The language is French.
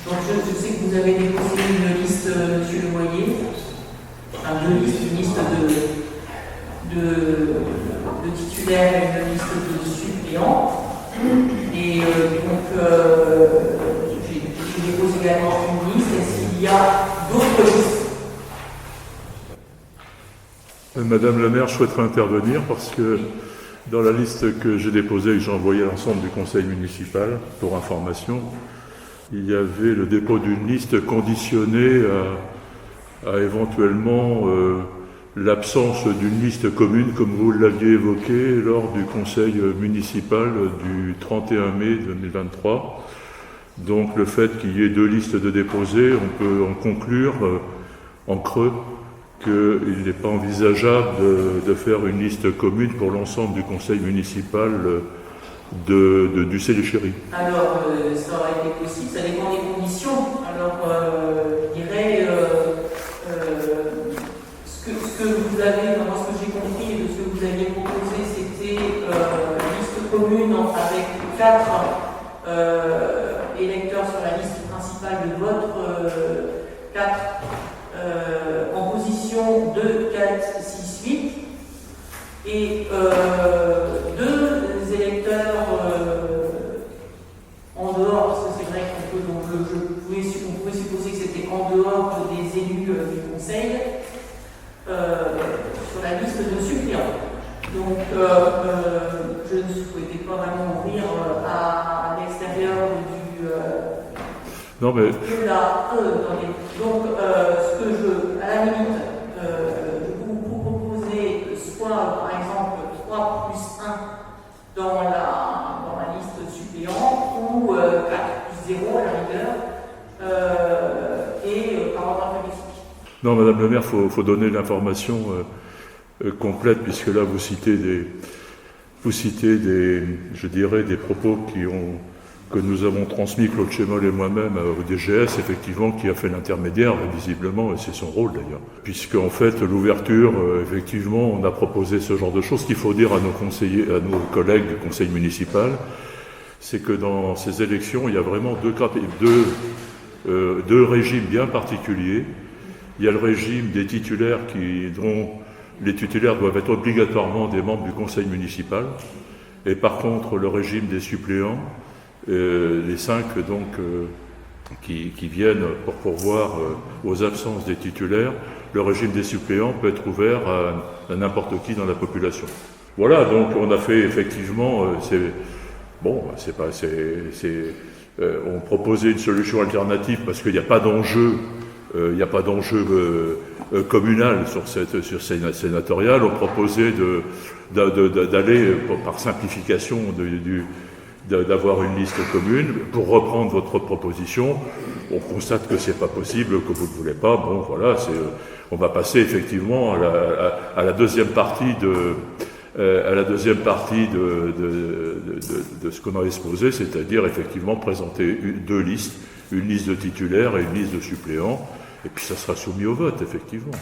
Donc je sais que vous avez déposé une liste, Monsieur Lemoyer, enfin une liste de titulaires et une liste de suppléants. Et donc j'ai déposé également une liste. Est-ce qu'il y a d'autres listes? Madame la maire, je souhaiterais intervenir parce que dans la liste que j'ai déposée et que j'ai envoyée à l'ensemble du conseil municipal pour information, il y avait le dépôt d'une liste conditionnée à éventuellement l'absence d'une liste commune, comme vous l'aviez évoqué lors du conseil municipal du 31 mai 2023. Donc le fait qu'il y ait deux listes de déposées, on peut en conclure en creux qu'il n'est pas envisageable de faire une liste commune pour l'ensemble du conseil municipal du Céléchéry. Alors, ça aurait été possible, ça dépend des conditions. Alors, je dirais, ce que vous avez, moi ce que j'ai compris de ce que vous aviez proposé, c'était une liste commune avec 4 électeurs sur la liste principale de votre 4 en position 2, 4, 6, 8 et 2 électeurs en dehors, parce que c'est vrai qu'on peut, donc on pouvait supposer que c'était en dehors des élus du conseil sur la liste de suppléants. Donc je ne souhaitais pas vraiment ouvrir à l'extérieur du non mais donc ce que je, à la limite, vous proposez soit par exemple 3 plus 1 dans la liste suppléante ou 4 plus 0 à la rigueur et par ordre alphabétique. Non, Madame le maire, faut donner l'information complète, puisque là vous citez des, je dirais, des propos que nous avons transmis, Claude Chémol et moi-même, au DGS, effectivement, qui a fait l'intermédiaire, visiblement, et c'est son rôle d'ailleurs. Puisque, en fait, l'ouverture, effectivement, on a proposé ce genre de choses. Ce qu'il faut dire à nos conseillers, à nos collègues du conseil municipal, c'est que dans ces élections, il y a vraiment deux régimes bien particuliers. Il y a le régime des titulaires dont les titulaires doivent être obligatoirement des membres du conseil municipal. Et par contre, le régime des suppléants, les 5 donc qui viennent pour pourvoir aux absences des titulaires, le régime des suppléants peut être ouvert à n'importe qui dans la population. Voilà, donc on a fait effectivement, on proposait une solution alternative parce qu'il n'y a pas d'enjeu. Il n'y a pas d'enjeu communal sur cette sénatoriale. On proposait d'aller, par simplification, d'avoir une liste commune. Pour reprendre votre proposition, on constate que c'est pas possible, que vous ne voulez pas. Bon, voilà, on va passer effectivement à la deuxième partie de ce qu'on a exposé, c'est-à-dire effectivement présenter deux listes, une liste de titulaires et une liste de suppléants, et puis ça sera soumis au vote, effectivement.